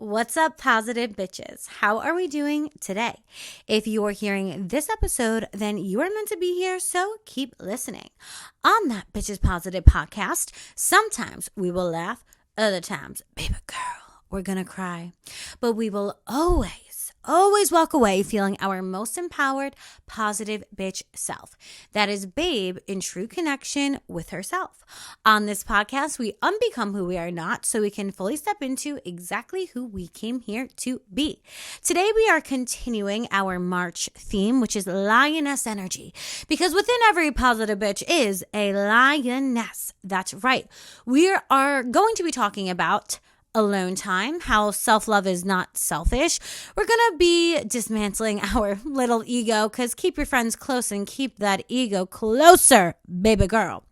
What's up, positive bitches? How are we doing today? If you are hearing this episode, then you are meant to be here, so keep listening. On that Bitches Positive podcast, sometimes we will laugh, other times, baby girl, we're gonna cry. But we will always walk away feeling our most empowered, positive bitch self. That is Babe in true connection with herself. On this podcast, we unbecome who we are not so we can fully step into exactly who we came here to be. Today, we are continuing our March theme, which is lioness energy. Because within every positive bitch is a lioness. That's right. We are going to be talking about alone time, how self-love is not selfish. We're going to be dismantling our little ego because keep your friends close and keep that ego closer, baby girl.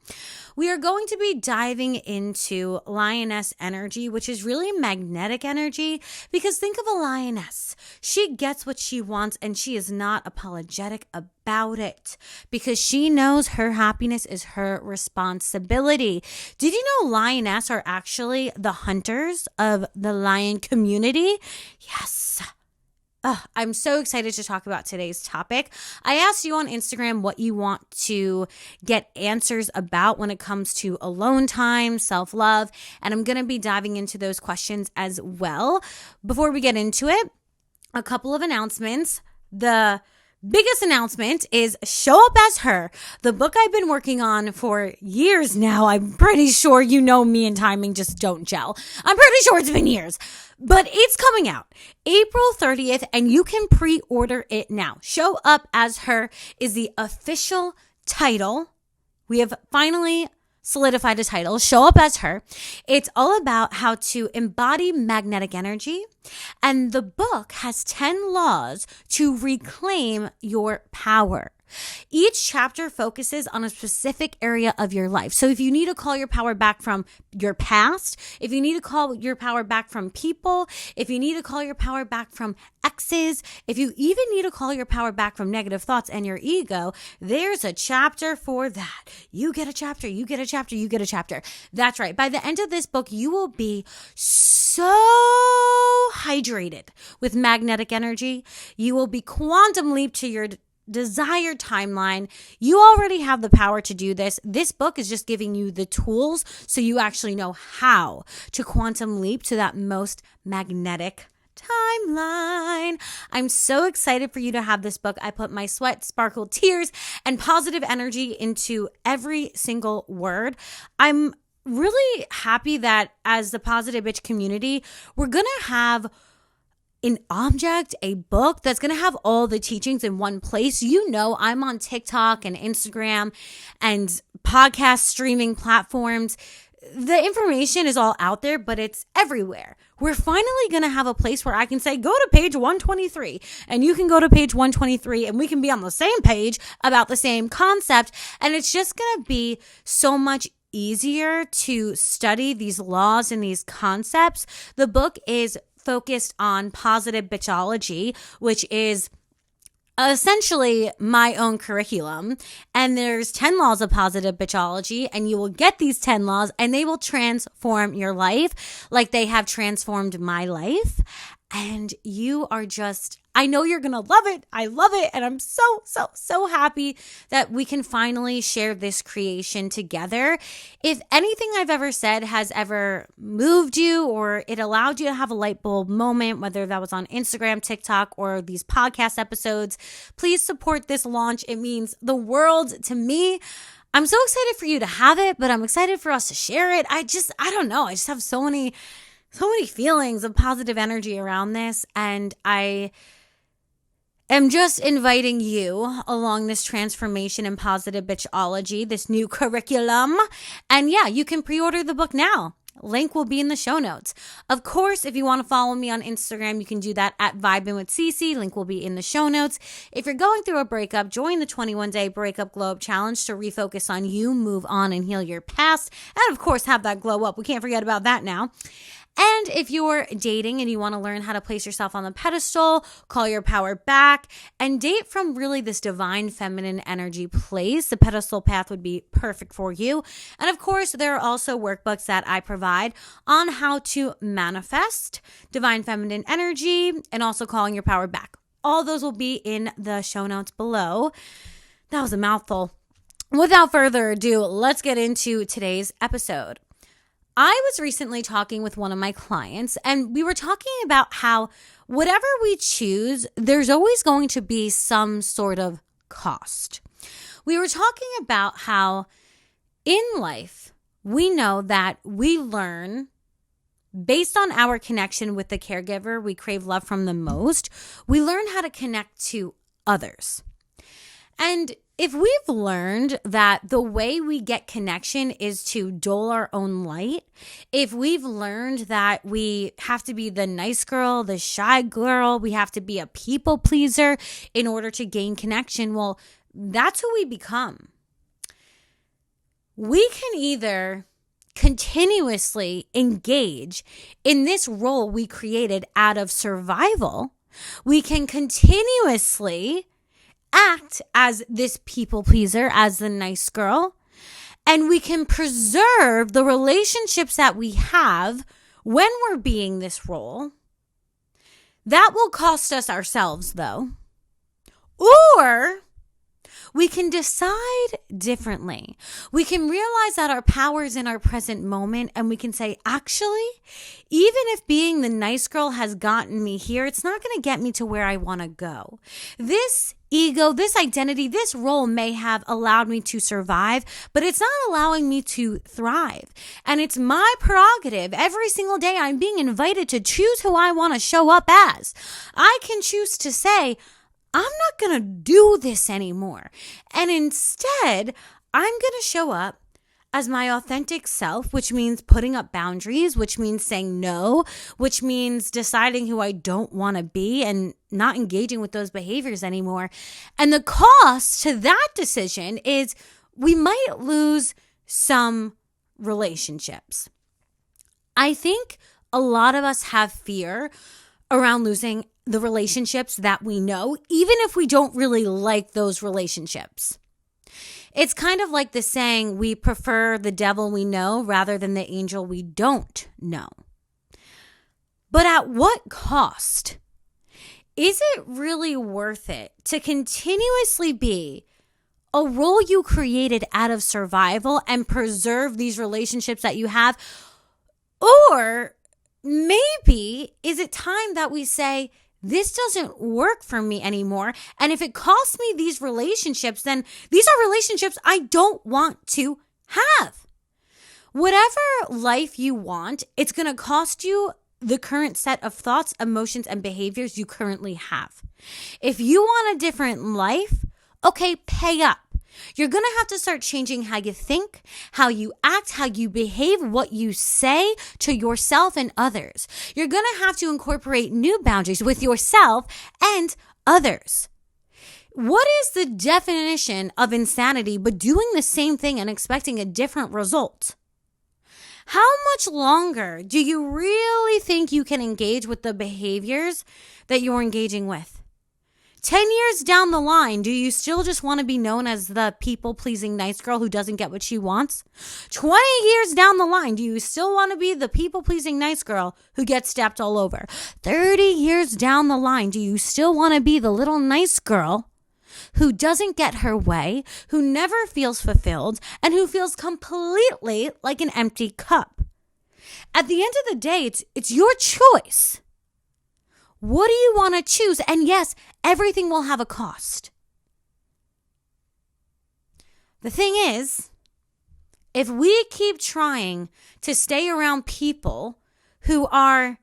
We are going to be diving into lioness energy, which is really magnetic energy, because think of a lioness. She gets what she wants and she is not apologetic about it because she knows her happiness is her responsibility. Did you know lioness are actually the hunters of the lion community? Yes. I'm so excited to talk about today's topic. I asked you on Instagram what you want to get answers about when it comes to alone time, self-love, and I'm going to be diving into those questions as well. Before we get into it, a couple of announcements. The biggest announcement is Show Up As Her, the book I've been working on for years now. I'm pretty sure you know me and timing just don't gel. I'm pretty sure it's been years. But it's coming out April 30th, and you can pre-order it now. Show Up As Her is the official title. We have finally solidified a title, Show Up As Her. It's all about how to embody magnetic energy, and the book has 10 laws to reclaim your power. Each chapter focuses on a specific area of your life. So if you need to call your power back from your past, if you need to call your power back from people, if you need to call your power back from exes, if you even need to call your power back from negative thoughts and your ego, there's a chapter for that. You get a chapter, you get a chapter, you get a chapter. That's right. By the end of this book, you will be so hydrated with magnetic energy. You will be quantum leap to your desired timeline. You already have the power to do this. This book is just giving you the tools so you actually know how to quantum leap to that most magnetic timeline. I'm so excited for you to have this book. I put my sweat, sparkle, tears, and positive energy into every single word. I'm really happy that as the Positive Bitch community, we're going to have an object, a book that's going to have all the teachings in one place. You know, I'm on TikTok and Instagram and podcast streaming platforms. The information is all out there, but it's everywhere. We're finally going to have a place where I can say, go to page 123, and you can go to page 123, and we can be on the same page about the same concept. And it's just going to be so much easier to study these laws and these concepts. The book is focused on positive bitchology, which is essentially my own curriculum. And there's 10 laws of positive bitchology, and you will get these 10 laws and they will transform your life like they have transformed my life. And you are just, I know you're going to love it. I love it. And I'm so happy that we can finally share this creation together. If anything I've ever said has ever moved you or it allowed you to have a light bulb moment, whether that was on Instagram, TikTok, or these podcast episodes, please support this launch. It means the world to me. I'm so excited for you to have it, but I'm excited for us to share it. I don't know. I just have so many feelings of positive energy around this, and I am just inviting you along this transformation in positive bitchology, this new curriculum. And yeah, you can pre-order the book now. Link will be in the show notes. Of course, if you want to follow me on Instagram, you can do that at Vibin with Cece. Link will be in the show notes. If you're going through a breakup, join the 21-day Breakup Glow Up Challenge to refocus on you, move on, and heal your past. And of course, have that glow up. We can't forget about that now. And if you're dating and you want to learn how to place yourself on the pedestal, call your power back, and date from really this divine feminine energy place, the pedestal path would be perfect for you. And of course, there are also workbooks that I provide on how to manifest divine feminine energy and also calling your power back. All those will be in the show notes below. That was a mouthful. Without further ado, let's get into today's episode. I was recently talking with one of my clients, and we were talking about how whatever we choose, there's always going to be some sort of cost. We were talking about how in life, we know that we learn based on our connection with the caregiver we crave love from the most. We learn how to connect to others. And if we've learned that the way we get connection is to dull our own light, if we've learned that we have to be the nice girl, the shy girl, we have to be a people pleaser in order to gain connection, well, that's who we become. We can either continuously engage in this role we created out of survival. We can continuously act as this people pleaser, as the nice girl, and we can preserve the relationships that we have when we're being this role. That will cost us ourselves, though. Or we can decide differently. We can realize that our power is in our present moment, and we can say, actually, even if being the nice girl has gotten me here, it's not going to get me to where I want to go. This ego, this identity, this role may have allowed me to survive, but it's not allowing me to thrive. And it's my prerogative. Every single day I'm being invited to choose who I want to show up as. I can choose to say, I'm not going to do this anymore. And instead, I'm going to show up as my authentic self, which means putting up boundaries, which means saying no, which means deciding who I don't want to be and not engaging with those behaviors anymore. And the cost to that decision is we might lose some relationships. I think a lot of us have fear around losing the relationships that we know, even if we don't really like those relationships. It's kind of like the saying, we prefer the devil we know rather than the angel we don't know. But at what cost? Is it really worth it to continuously be a role you created out of survival and preserve these relationships that you have? Or maybe is it time that we say, this doesn't work for me anymore. And if it costs me these relationships, then these are relationships I don't want to have. Whatever life you want, it's going to cost you the current set of thoughts, emotions, and behaviors you currently have. If you want a different life, okay, pay up. You're going to have to start changing how you think, how you act, how you behave, what you say to yourself and others. You're going to have to incorporate new boundaries with yourself and others. What is the definition of insanity but doing the same thing and expecting a different result? How much longer do you really think you can engage with the behaviors that you're engaging with? 10 years down the line, do you still just want to be known as the people-pleasing nice girl who doesn't get what she wants? 20 years down the line, do you still want to be the people-pleasing nice girl who gets stepped all over? 30 years down the line, do you still want to be the little nice girl who doesn't get her way, who never feels fulfilled, and who feels completely like an empty cup? At the end of the day, it's your choice. What do you want to choose? And yes, everything will have a cost. The thing is, if we keep trying to stay around people who are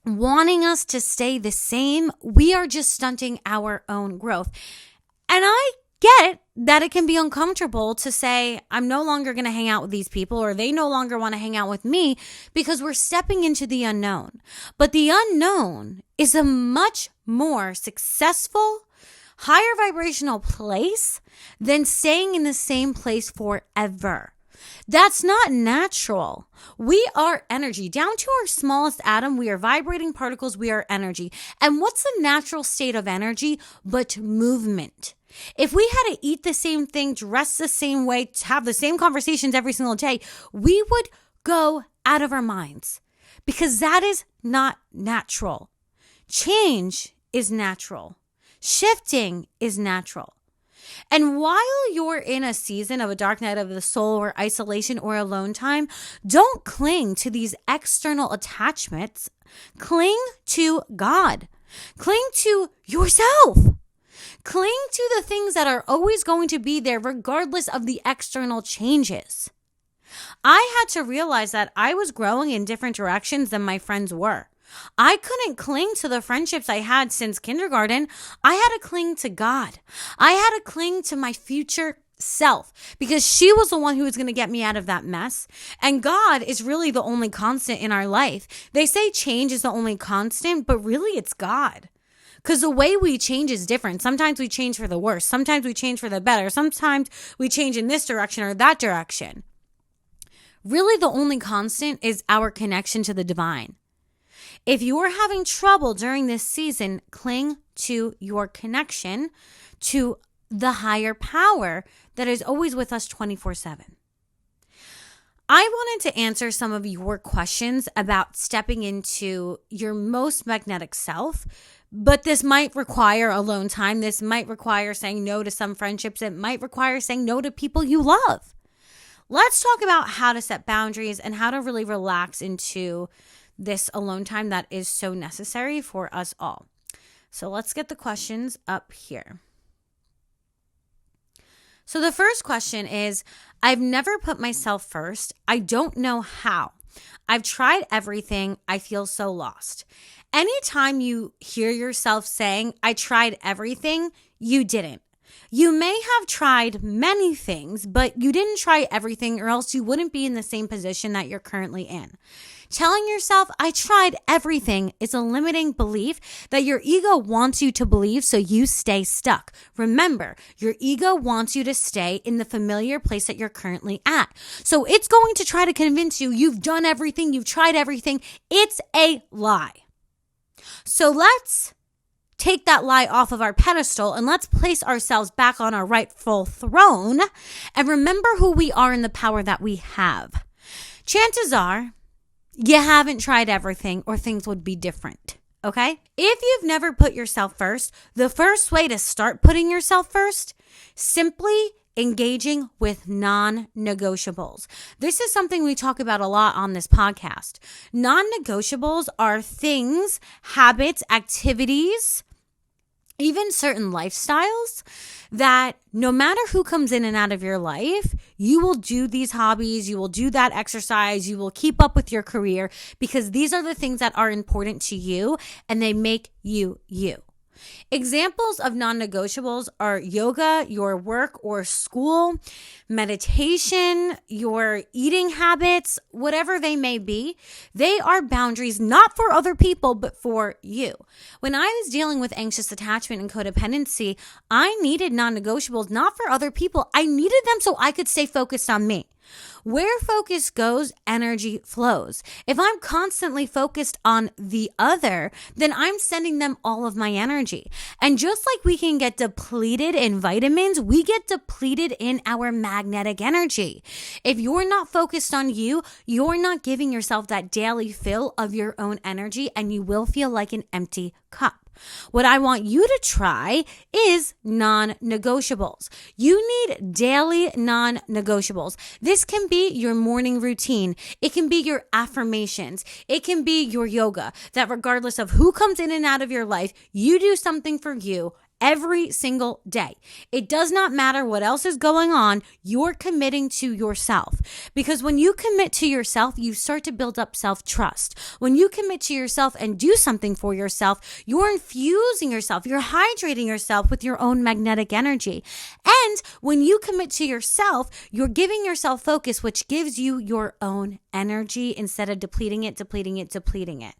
wanting us to stay the same, we are just stunting our own growth. And I get that it can be uncomfortable to say, I'm no longer going to hang out with these people, or they no longer want to hang out with me, because we're stepping into the unknown. But the unknown is a much more successful, higher vibrational place than staying in the same place forever. That's not natural. We are energy. Down to our smallest atom, we are vibrating particles, we are energy. And what's the natural state of energy but movement? If we had to eat the same thing, dress the same way, to have the same conversations every single day, we would go out of our minds because that is not natural. Change is natural. Shifting is natural. And while you're in a season of a dark night of the soul or isolation or alone time, don't cling to these external attachments. Cling to God. Cling to yourself. Cling to the things that are always going to be there regardless of the external changes. I had to realize that I was growing in different directions than my friends were. I couldn't cling to the friendships I had since kindergarten. I had to cling to God. I had to cling to my future self because she was the one who was going to get me out of that mess. And God is really the only constant in our life. They say change is the only constant, but really it's God. Because the way we change is different. Sometimes we change for the worse. Sometimes we change for the better. Sometimes we change in this direction or that direction. Really, the only constant is our connection to the divine. If you are having trouble during this season, cling to your connection to the higher power that is always with us 24/7. I wanted to answer some of your questions about stepping into your most magnetic self, but this might require alone time. This might require saying no to some friendships. It might require saying no to people you love. Let's talk about how to set boundaries and how to really relax into this alone time that is so necessary for us all. So let's get the questions up here. So the first question is, I've never put myself first. I don't know how. I've tried everything. I feel so lost. Anytime you hear yourself saying, I tried everything, you didn't. You may have tried many things, but you didn't try everything or else you wouldn't be in the same position that you're currently in. Telling yourself, I tried everything is a limiting belief that your ego wants you to believe so you stay stuck. Remember, your ego wants you to stay in the familiar place that you're currently at. So it's going to try to convince you you've done everything, you've tried everything. It's a lie. So let's take that lie off of our pedestal and let's place ourselves back on our rightful throne and remember who we are and the power that we have. Chances are you haven't tried everything or things would be different, okay? If you've never put yourself first, the first way to start putting yourself first, simply engaging with non-negotiables. This is something we talk about a lot on this podcast. Non-negotiables are things, habits, activities, even certain lifestyles that no matter who comes in and out of your life, you will do these hobbies, you will do that exercise, you will keep up with your career because these are the things that are important to you and they make you you. Examples of non-negotiables are yoga, your work or school, meditation, your eating habits, whatever they may be. They are boundaries not for other people, but for you. When I was dealing with anxious attachment and codependency, I needed non-negotiables not for other people. I needed them so I could stay focused on me. Where focus goes, energy flows. If I'm constantly focused on the other, then I'm sending them all of my energy. And just like we can get depleted in vitamins, we get depleted in our magnetic energy. If you're not focused on you, you're not giving yourself that daily fill of your own energy, and you will feel like an empty cup. What I want you to try is non-negotiables. You need daily non-negotiables. This can be your morning routine. It can be your affirmations. It can be your yoga, that regardless of who comes in and out of your life, you do something for you every single day. It does not matter what else is going on. You're committing to yourself. Because when you commit to yourself, you start to build up self-trust. When you commit to yourself and do something for yourself, you're infusing yourself. You're hydrating yourself with your own magnetic energy. And when you commit to yourself, you're giving yourself focus, which gives you your own energy instead of depleting it.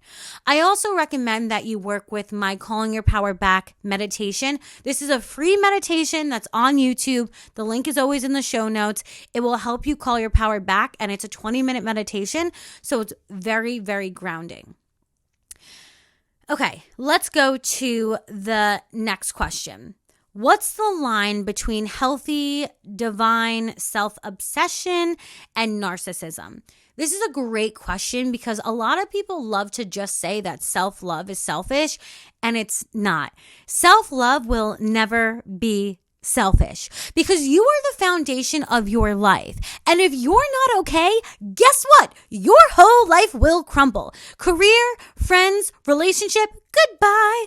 I also recommend that you work with my Calling Your Power Back meditation. meditation. This is a free meditation that's on YouTube. The link is always in the show notes. It will help you call your power back, and it's a 20-minute meditation, so it's very, very grounding. Okay, let's go to the next question. What's the line between healthy, divine self-obsession and narcissism? This is a great question because a lot of people love to just say that self-love is selfish, and it's not. Self-love will never be selfish because you are the foundation of your life. And if you're not okay, guess what? Your whole life will crumble. Career, friends, relationship, goodbye.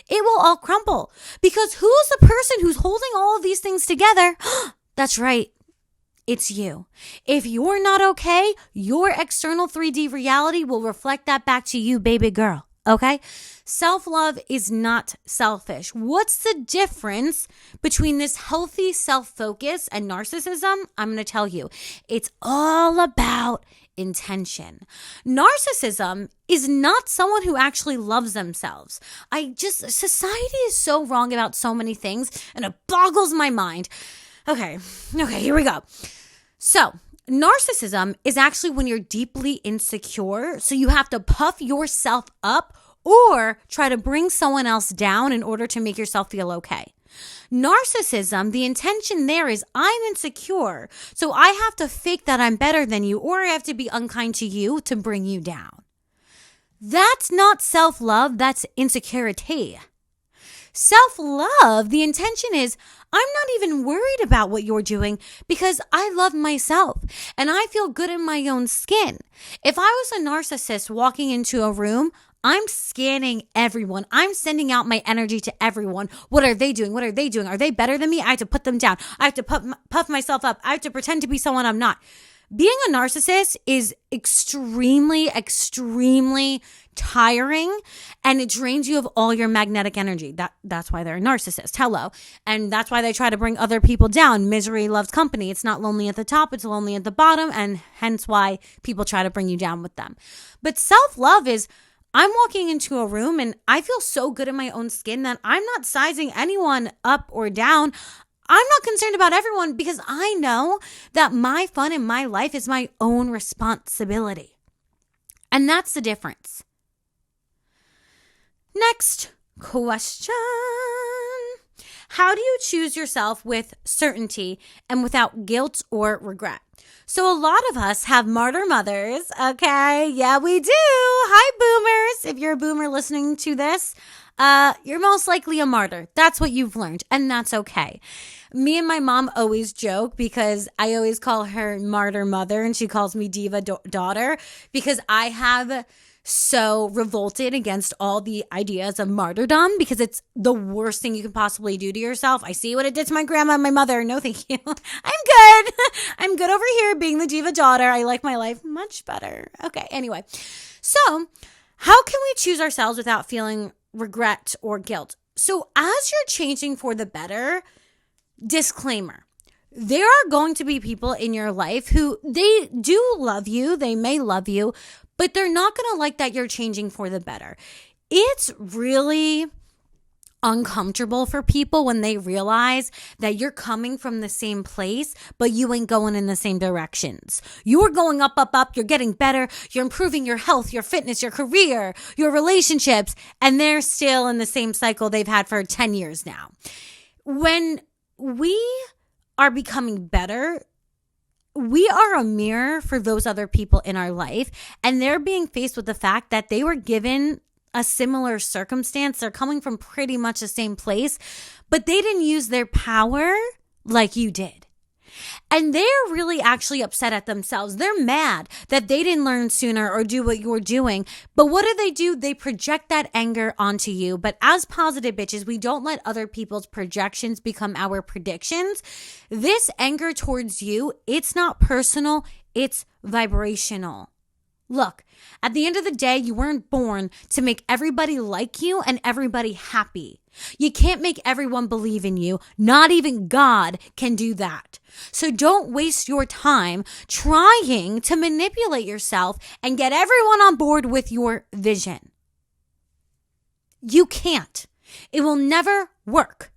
It will all crumble because who's the person who's holding all of these things together? That's right. It's you. If you're not okay, your external 3D reality will reflect that back to you, baby girl. Okay? Self-love is not selfish. What's the difference between this healthy self-focus and narcissism? I'm going to tell you. It's all about intention. Narcissism is not someone who actually loves themselves. Society is so wrong about so many things, and it boggles my mind. Okay, here we go. So, narcissism is actually when you're deeply insecure, so you have to puff yourself up or try to bring someone else down in order to make yourself feel okay. Narcissism, the intention there is I'm insecure, so I have to fake that I'm better than you, or I have to be unkind to you to bring you down. That's not self-love, that's insecurity. Self-love, the intention is I'm not even worried about what you're doing because I love myself and I feel good in my own skin. If I was a narcissist walking into a room, I'm scanning everyone. I'm sending out my energy to everyone. What are they doing? Are they better than me? I have to put them down. I have to puff myself up. I have to pretend to be someone I'm not. Being a narcissist is extremely, extremely tiring, and it drains you of all your magnetic energy. That's why they're a narcissist. Hello. And that's why they try to bring other people down. Misery loves company. It's not lonely at the top, it's lonely at the bottom, and hence why people try to bring you down with them. But self-love is I'm walking into a room and I feel so good in my own skin that I'm not sizing anyone up or down. I'm not concerned about everyone because I know that my fun in my life is my own responsibility. And that's the difference. Next question. How do you choose yourself with certainty and without guilt or regret? So a lot of us have martyr mothers, okay? Yeah, we do. Hi, boomers. If you're a boomer listening to this, you're most likely a martyr. That's what you've learned, and that's okay. Me and my mom always joke because I always call her martyr mother and she calls me diva daughter because I have so revolted against all the ideas of martyrdom because it's the worst thing you can possibly do to yourself. I see what it did to my grandma and my mother. No, thank you. I'm good. I'm good over here being the diva daughter. I like my life much better. Okay, anyway. So, how can we choose ourselves without feeling regret or guilt? So, as you're changing for the better, disclaimer. There are going to be people in your life who they do love you. They may love you, but they're not going to like that you're changing for the better. It's really uncomfortable for people when they realize that you're coming from the same place, but you ain't going in the same directions. You're going up, you're getting better, you're improving your health, your fitness, your career, your relationships, and they're still in the same cycle they've had for 10 years now. When we are becoming better, we are a mirror for those other people in our life, and they're being faced with the fact that they were given a similar circumstance. They're coming from pretty much the same place, but they didn't use their power like you did. And they're really actually upset at themselves. They're mad that they didn't learn sooner or do what you're doing. But what do? They project that anger onto you. But as positive bitches, we don't let other people's projections become our predictions. This anger towards you, it's not personal, it's vibrational. Look, at the end of the day, you weren't born to make everybody like you and everybody happy. You can't make everyone believe in you. Not even God can do that. So don't waste your time trying to manipulate yourself and get everyone on board with your vision. You can't. It will never work.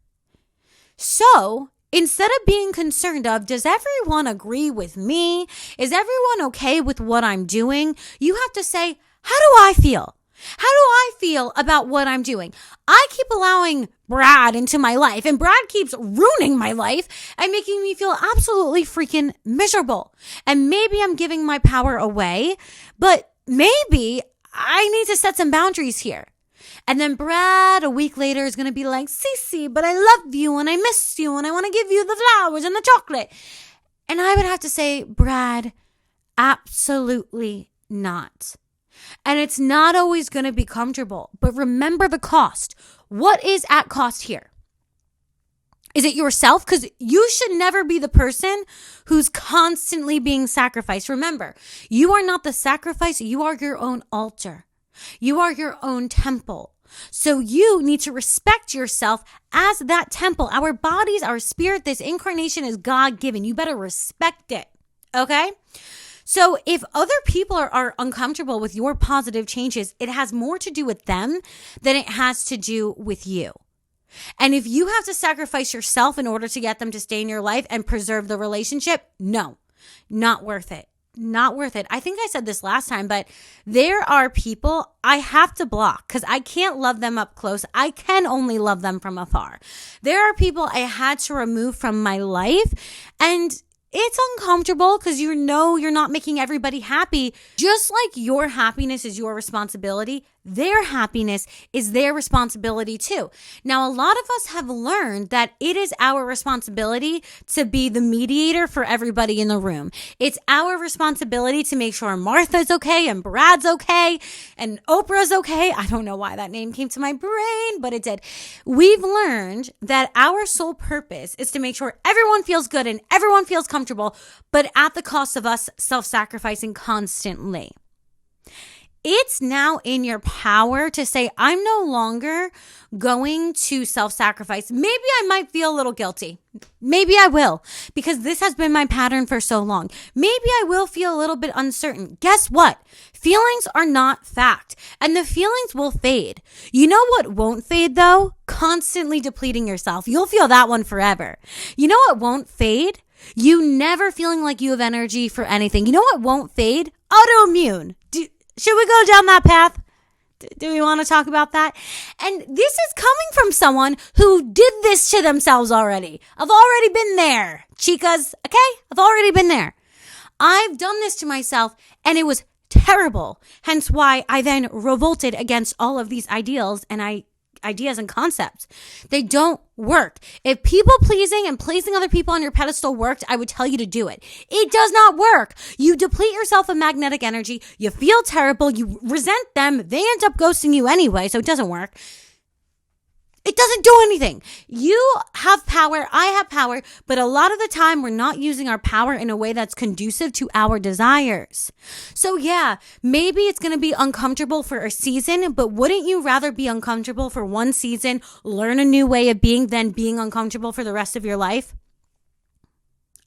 So instead of being concerned of, does everyone agree with me? Is everyone okay with what I'm doing? You have to say, how do I feel? How do I feel about what I'm doing? I keep allowing Brad into my life, and Brad keeps ruining my life and making me feel absolutely freaking miserable. And maybe I'm giving my power away, but maybe I need to set some boundaries here. And then Brad, a week later, is going to be like, Cece, but I love you and I miss you and I want to give you the flowers and the chocolate. And I would have to say, Brad, absolutely not. And it's not always going to be comfortable, but remember the cost. What is at cost here? Is it yourself? Because you should never be the person who's constantly being sacrificed. Remember, you are not the sacrifice. You are your own altar. You are your own temple. So you need to respect yourself as that temple. Our bodies, our spirit, this incarnation is God-given. You better respect it. Okay? So if other people are uncomfortable with your positive changes, it has more to do with them than it has to do with you. And if you have to sacrifice yourself in order to get them to stay in your life and preserve the relationship, no, not worth it. Not worth it. I think I said this last time, but there are people I have to block because I can't love them up close. I can only love them from afar. There are people I had to remove from my life, and it's uncomfortable because you know you're not making everybody happy. Just like your happiness is your responsibility, their happiness is their responsibility too. Now, a lot of us have learned that it is our responsibility to be the mediator for everybody in the room. It's our responsibility to make sure Martha's okay and Brad's okay and Oprah's okay. I don't know why that name came to my brain, but it did. We've learned that our sole purpose is to make sure everyone feels good and everyone feels comfortable, but at the cost of us self-sacrificing constantly. It's now in your power to say, I'm no longer going to self-sacrifice. Maybe I might feel a little guilty. Maybe I will, because this has been my pattern for so long. Maybe I will feel a little bit uncertain. Guess what? Feelings are not fact, and the feelings will fade. You know what won't fade though? Constantly depleting yourself. You'll feel that one forever. You know what won't fade? You never feeling like you have energy for anything. You know what won't fade? Autoimmune. Should we go down that path? Do we want to talk about that? And this is coming from someone who did this to themselves already. I've already been there, chicas. Okay? I've already been there. I've done this to myself and it was terrible. Hence why I then revolted against all of these ideals and ideas and concepts. They don't work. If people pleasing and placing other people on your pedestal worked, I would tell you to do it. It does not work. You deplete yourself of magnetic energy. You feel terrible. You resent them. They end up ghosting you anyway, so it doesn't work. It doesn't do anything. You have power. I have power. But a lot of the time, we're not using our power in a way that's conducive to our desires. So yeah, maybe it's going to be uncomfortable for a season, but wouldn't you rather be uncomfortable for one season, learn a new way of being, than being uncomfortable for the rest of your life?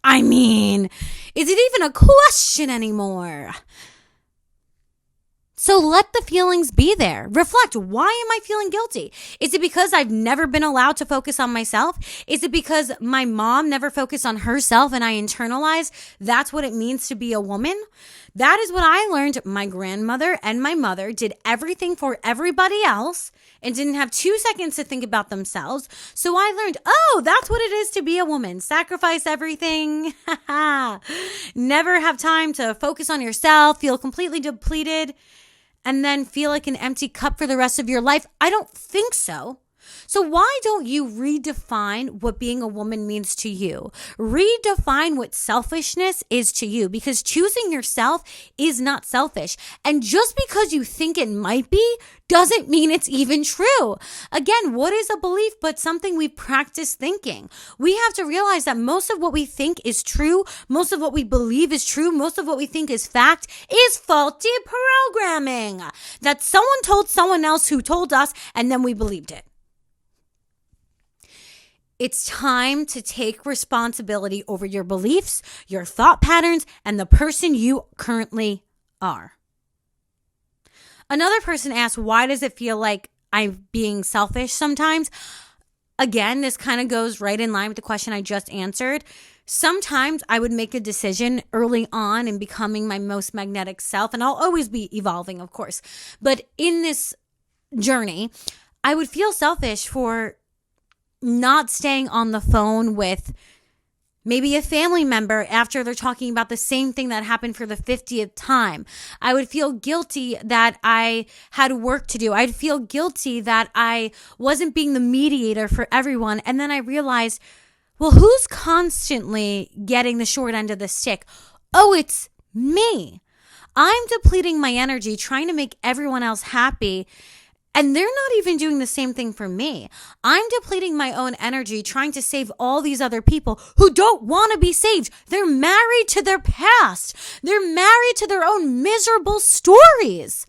I mean, is it even a question anymore? So let the feelings be there. Reflect. Why am I feeling guilty? Is it because I've never been allowed to focus on myself? Is it because my mom never focused on herself and I internalized that's what it means to be a woman? That is what I learned. My grandmother and my mother did everything for everybody else and didn't have 2 seconds to think about themselves. So I learned, oh, that's what it is to be a woman. Sacrifice everything. Never have time to focus on yourself, feel completely depleted, and then feel like an empty cup for the rest of your life? I don't think so. So why don't you redefine what being a woman means to you? Redefine what selfishness is to you, because choosing yourself is not selfish. And just because you think it might be doesn't mean it's even true. Again, what is a belief but something we practice thinking? We have to realize that most of what we think is true, most of what we believe is true, most of what we think is fact is faulty programming that someone told someone else who told us, and then we believed it. It's time to take responsibility over your beliefs, your thought patterns, and the person you currently are. Another person asked, why does it feel like I'm being selfish sometimes. Again, this kind of goes right in line with the question I just answered. Sometimes I would make a decision early on in becoming my most magnetic self, and I'll always be evolving, of course. But in this journey, I would feel selfish for not staying on the phone with maybe a family member after they're talking about the same thing that happened for the 50th time. I would feel guilty that I had work to do. I'd feel guilty that I wasn't being the mediator for everyone. And then I realized, well, who's constantly getting the short end of the stick? Oh, it's me. I'm depleting my energy trying to make everyone else happy. And they're not even doing the same thing for me. I'm depleting my own energy trying to save all these other people who don't want to be saved. They're married to their past. They're married to their own miserable stories.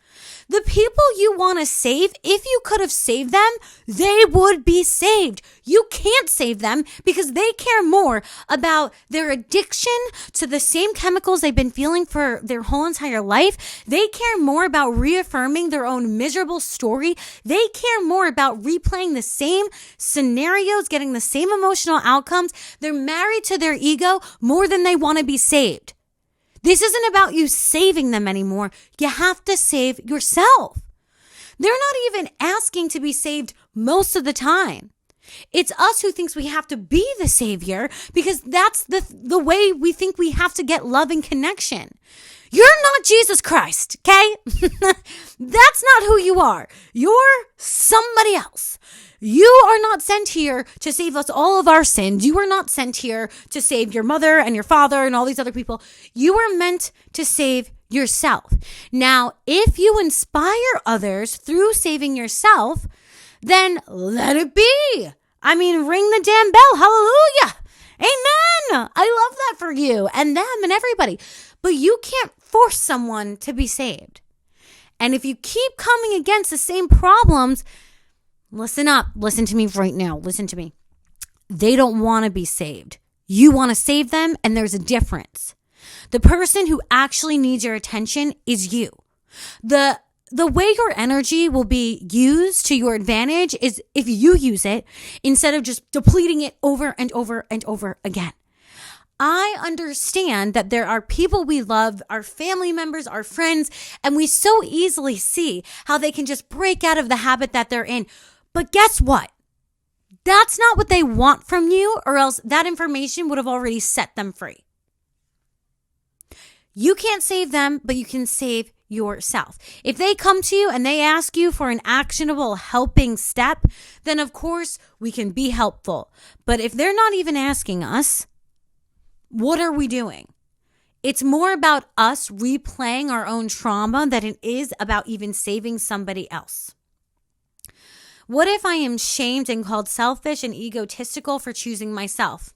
The people you want to save, if you could have saved them, they would be saved. You can't save them because they care more about their addiction to the same chemicals they've been feeling for their whole entire life. They care more about reaffirming their own miserable story. They care more about replaying the same scenarios, getting the same emotional outcomes. They're married to their ego more than they want to be saved. This isn't about you saving them anymore. You have to save yourself. They're not even asking to be saved most of the time. It's us who thinks we have to be the savior because that's the way we think we have to get love and connection. You're not Jesus Christ, okay? That's not who you are. You're somebody else. You are not sent here to save us all of our sins. You are not sent here to save your mother and your father and all these other people. You are meant to save yourself. Now, if you inspire others through saving yourself, then let it be. I mean, ring the damn bell. Hallelujah. Amen. I love that for you and them and everybody. But you can't force someone to be saved. And if you keep coming against the same problems, listen up. Listen to me right now. Listen to me. They don't want to be saved. You want to save them, and there's a difference. The person who actually needs your attention is you. The way your energy will be used to your advantage is if you use it instead of just depleting it over and over and over again. I understand that there are people we love, our family members, our friends, and we so easily see how they can just break out of the habit that they're in. But guess what? That's not what they want from you, or else that information would have already set them free. You can't save them, but you can save yourself. If they come to you and they ask you for an actionable helping step, then of course we can be helpful. But if they're not even asking us, what are we doing? It's more about us replaying our own trauma than it is about even saving somebody else. What if I am shamed and called selfish and egotistical for choosing myself?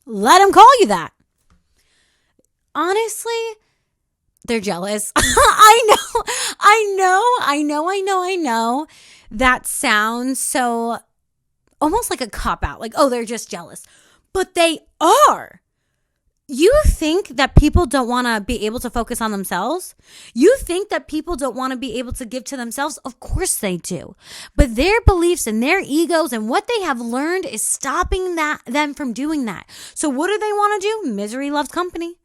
Let them call you that. Honestly, they're jealous. I know. That sounds so almost like a cop-out. Like, oh, they're just jealous. But they are. You think that people don't want to be able to focus on themselves? You think that people don't want to be able to give to themselves? Of course they do. But their beliefs and their egos and what they have learned is stopping them from doing that. So what do they want to do? Misery loves company.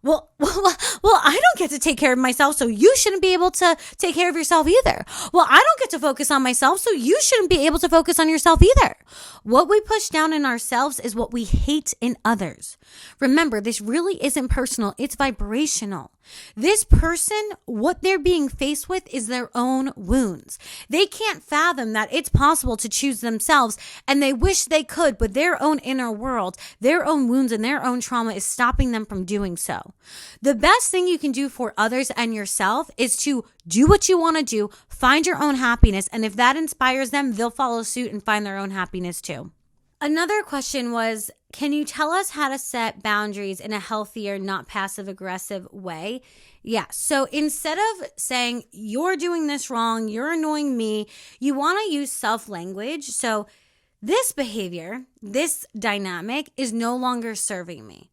Well, I don't get to take care of myself, so you shouldn't be able to take care of yourself either. Well, I don't get to focus on myself, so you shouldn't be able to focus on yourself either. What we push down in ourselves is what we hate in others. Remember, this really isn't personal. It's vibrational. This person, what they're being faced with is their own wounds. They can't fathom that it's possible to choose themselves, and they wish they could, but their own inner world, their own wounds and their own trauma is stopping them from doing so. The best thing you can do for others and yourself is to do what you want to do, find your own happiness, and if that inspires them, they'll follow suit and find their own happiness too. Another question was, can you tell us how to set boundaries in a healthier, not passive-aggressive way? Yeah, so instead of saying, you're doing this wrong, you're annoying me, you want to use self-language. So this behavior, this dynamic is no longer serving me.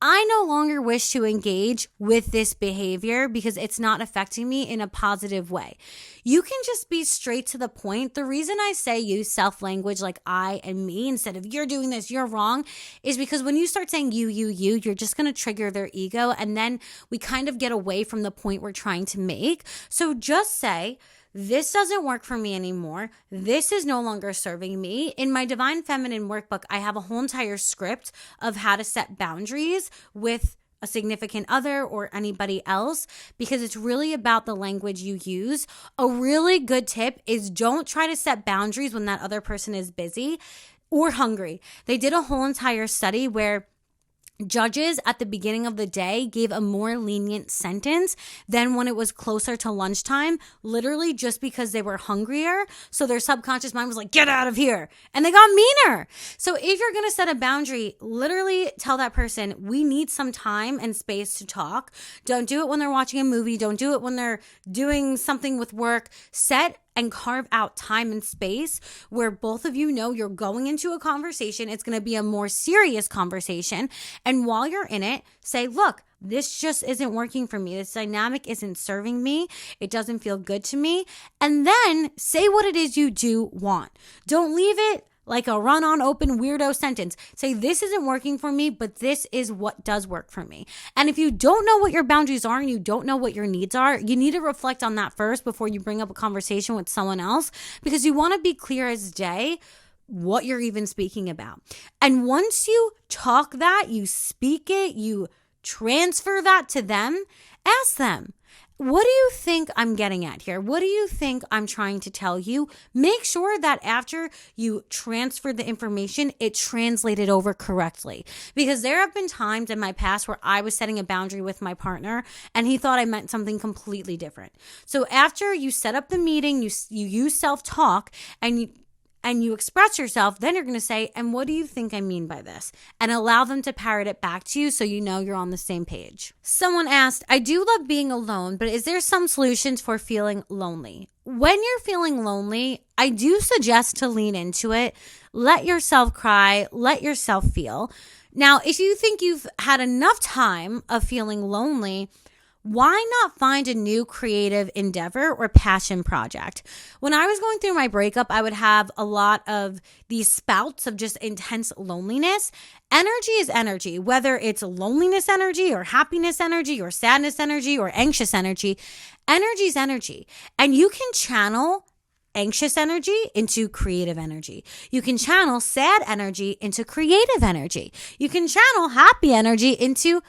I no longer wish to engage with this behavior because it's not affecting me in a positive way. You can just be straight to the point. The reason I say use self-language like I and me instead of you're doing this, you're wrong, is because when you start saying you're just going to trigger their ego, and then we kind of get away from the point we're trying to make. So just say, this doesn't work for me anymore. This is no longer serving me. In my Divine Feminine workbook, I have a whole entire script of how to set boundaries with a significant other or anybody else, because it's really about the language you use. A really good tip is don't try to set boundaries when that other person is busy or hungry. They did a whole entire study where judges at the beginning of the day gave a more lenient sentence than when it was closer to lunchtime, literally just because they were hungrier. So their subconscious mind was like, get out of here. And they got meaner. So if you're going to set a boundary, literally tell that person, we need some time and space to talk. Don't do it when they're watching a movie. Don't do it when they're doing something with work. Set and carve out time and space where both of you know you're going into a conversation. It's going to be a more serious conversation. And while you're in it, say, look, this just isn't working for me. This dynamic isn't serving me. It doesn't feel good to me. And then say what it is you do want. Don't leave it like a run-on open weirdo sentence. Say, this isn't working for me, but this is what does work for me. And if you don't know what your boundaries are and you don't know what your needs are, you need to reflect on that first before you bring up a conversation with someone else, because you want to be clear as day what you're even speaking about. And once you talk that, you speak it, you transfer that to them, ask them, what do you think I'm getting at here? What do you think I'm trying to tell you? Make sure that after you transfer the information, it translated over correctly. Because there have been times in my past where I was setting a boundary with my partner and he thought I meant something completely different. So after you set up the meeting, you use self-talk and you express yourself, then you're going to say, and what do you think I mean by this? And allow them to parrot it back to you so you know you're on the same page. Someone asked, I do love being alone, but is there some solutions for feeling lonely? When you're feeling lonely, I do suggest to lean into it. Let yourself cry. Let yourself feel. Now, if you think you've had enough time of feeling lonely, why not find a new creative endeavor or passion project? When I was going through my breakup, I would have a lot of these spouts of just intense loneliness. Energy is energy, whether it's loneliness energy or happiness energy or sadness energy or anxious energy. Energy is energy. And you can channel anxious energy into creative energy. You can channel sad energy into creative energy. You can channel happy energy into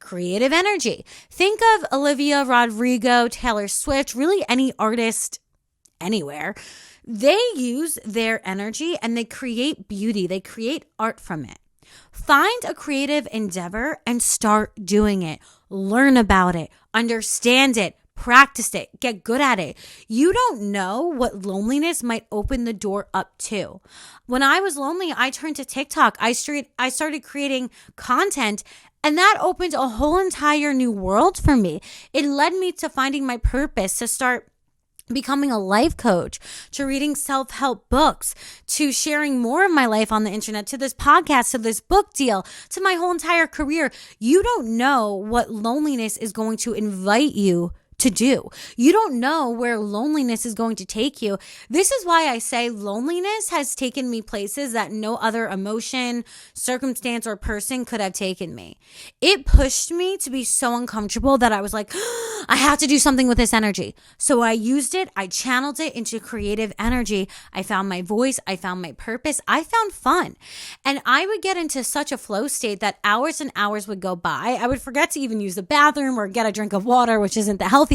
creative energy. Think of Olivia Rodrigo, Taylor Swift, really any artist anywhere. They use their energy and they create beauty. They create art from it. Find a creative endeavor and start doing it. Learn about it. Understand it. Practice it. Get good at it. You don't know what loneliness might open the door up to. When I was lonely, I turned to TikTok. I started creating content, and that opened a whole entire new world for me. It led me to finding my purpose, to start becoming a life coach, to reading self-help books, to sharing more of my life on the internet, to this podcast, to this book deal, to my whole entire career. You don't know what loneliness is going to invite you to do. You don't know where loneliness is going to take you. This is why I say loneliness has taken me places that no other emotion, circumstance, or person could have taken me. It pushed me to be so uncomfortable that I was like, I have to do something with this energy. So I used it. I channeled it into creative energy. I found my voice. I found my purpose. I found fun. And I would get into such a flow state that hours and hours would go by. I would forget to even use the bathroom or get a drink of water, which isn't the healthiest.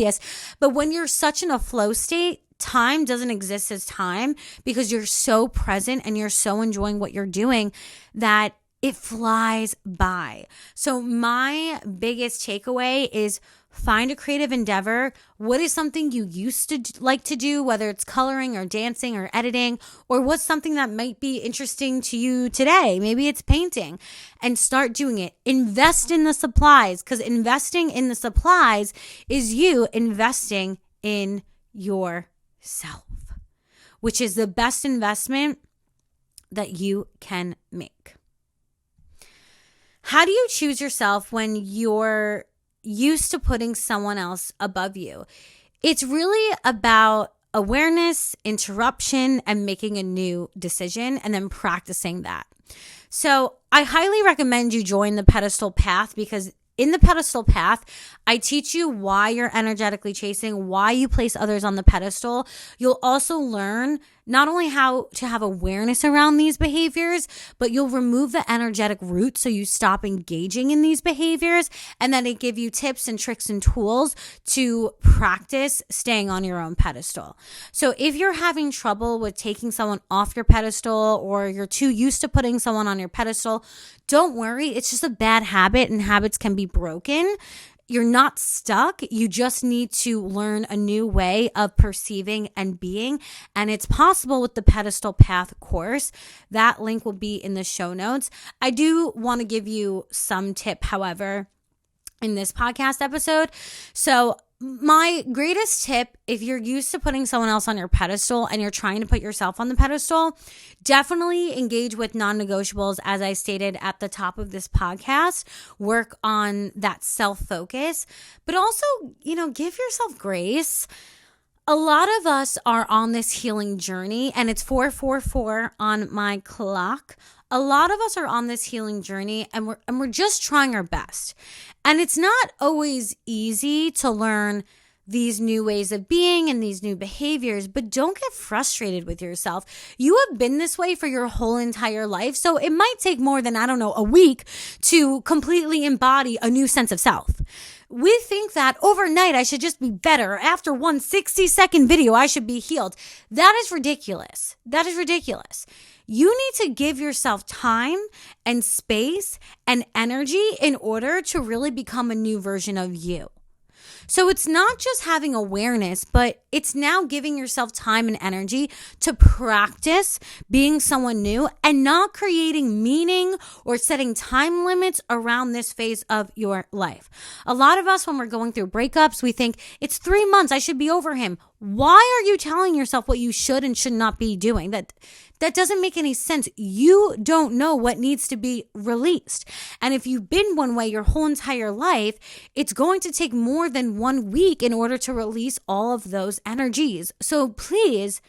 But when you're such in a flow state, time doesn't exist as time because you're so present and you're so enjoying what you're doing that it flies by. So my biggest takeaway is find a creative endeavor. What is something you used to like to do, whether it's coloring or dancing or editing, or what's something that might be interesting to you today? Maybe it's painting, and start doing it. Invest in the supplies, because investing in the supplies is you investing in yourself, which is the best investment that you can make. How do you choose yourself when you're used to putting someone else above you? It's really about awareness, interruption, and making a new decision and then practicing that. So I highly recommend you join the pedestal path, because in the pedestal path, I teach you why you're energetically chasing, why you place others on the pedestal. You'll also learn not only how to have awareness around these behaviors, but you'll remove the energetic root so you stop engaging in these behaviors. And then it give you tips and tricks and tools to practice staying on your own pedestal. So if you're having trouble with taking someone off your pedestal, or you're too used to putting someone on your pedestal, don't worry. It's just a bad habit, and habits can be broken. You're not stuck. You just need to learn a new way of perceiving and being. And it's possible with the Pedestal Path course. That link will be in the show notes. I do want to give you some tip, however, in this podcast episode. So my greatest tip, if you're used to putting someone else on your pedestal and you're trying to put yourself on the pedestal, definitely engage with non-negotiables, as I stated at the top of this podcast. Work on that self-focus, but also, give yourself grace. A lot of us are on this healing journey, and it's 444 on my clock. A lot of us are on this healing journey, and we're just trying our best. And it's not always easy to learn these new ways of being and these new behaviors, but don't get frustrated with yourself. You have been this way for your whole entire life, so it might take more than, a week to completely embody a new sense of self. We think that overnight I should just be better. After one 60-second video, I should be healed. That is ridiculous. That is ridiculous. You need to give yourself time and space and energy in order to really become a new version of you. So it's not just having awareness, but it's now giving yourself time and energy to practice being someone new and not creating meaning or setting time limits around this phase of your life. A lot of us, when we're going through breakups, we think it's 3 months, I should be over him. Why are you telling yourself what you should and should not be doing? That doesn't make any sense. You don't know what needs to be released. And if you've been one way your whole entire life, it's going to take more than 1 week in order to release all of those energies. So please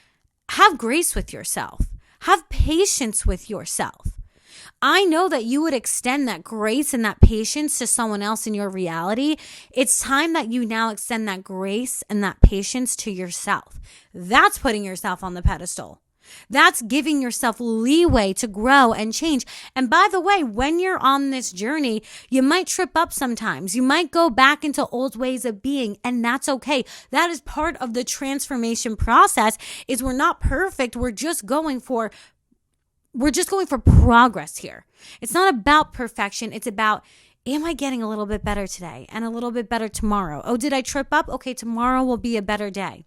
have grace with yourself. Have patience with yourself. I know that you would extend that grace and that patience to someone else in your reality. It's time that you now extend that grace and that patience to yourself. That's putting yourself on the pedestal. That's giving yourself leeway to grow and change. And by the way, when you're on this journey, you might trip up sometimes. You might go back into old ways of being, and that's okay. That is part of the transformation process. Is we're not perfect. We're just going for progress here. It's not about perfection. It's about, am I getting a little bit better today and a little bit better tomorrow? Oh, did I trip up? Okay, tomorrow will be a better day.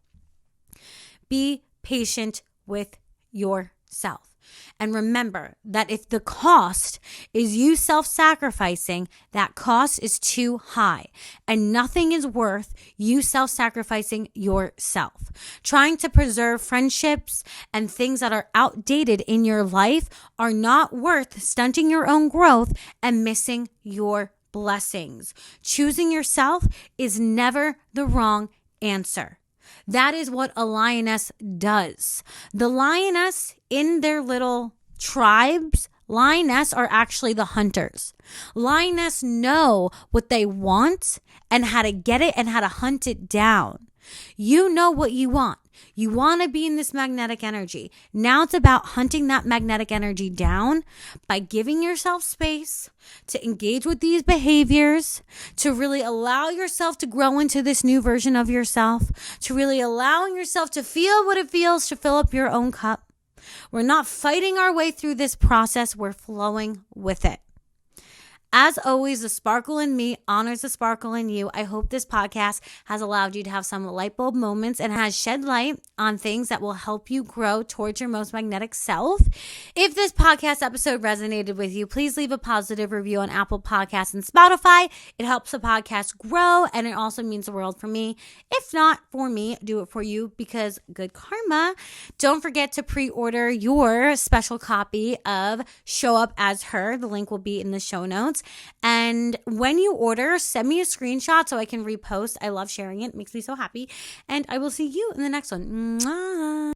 Be patient with yourself. And remember that if the cost is you self-sacrificing, that cost is too high, and nothing is worth you self-sacrificing yourself. Trying to preserve friendships and things that are outdated in your life are not worth stunting your own growth and missing your blessings. Choosing yourself is never the wrong answer. That is what a lioness does. The lioness in their little tribes, lioness are actually the hunters. Lioness know what they want and how to get it and how to hunt it down. You know what you want. You want to be in this magnetic energy. Now it's about hunting that magnetic energy down by giving yourself space to engage with these behaviors, to really allow yourself to grow into this new version of yourself, to really allowing yourself to feel what it feels to fill up your own cup. We're not fighting our way through this process. We're flowing with it. As always, the sparkle in me honors the sparkle in you. I hope this podcast has allowed you to have some light bulb moments and has shed light on things that will help you grow towards your most magnetic self. If this podcast episode resonated with you, please leave a positive review on Apple Podcasts and Spotify. It helps the podcast grow, and it also means the world for me. If not for me, do it for you, because good karma. Don't forget to pre-order your special copy of Show Up As Her. The link will be in the show notes. discount. And when you order, send me a screenshot so I can repost. I love sharing it. It makes me so happy. And I will see you in the next one. Mwah.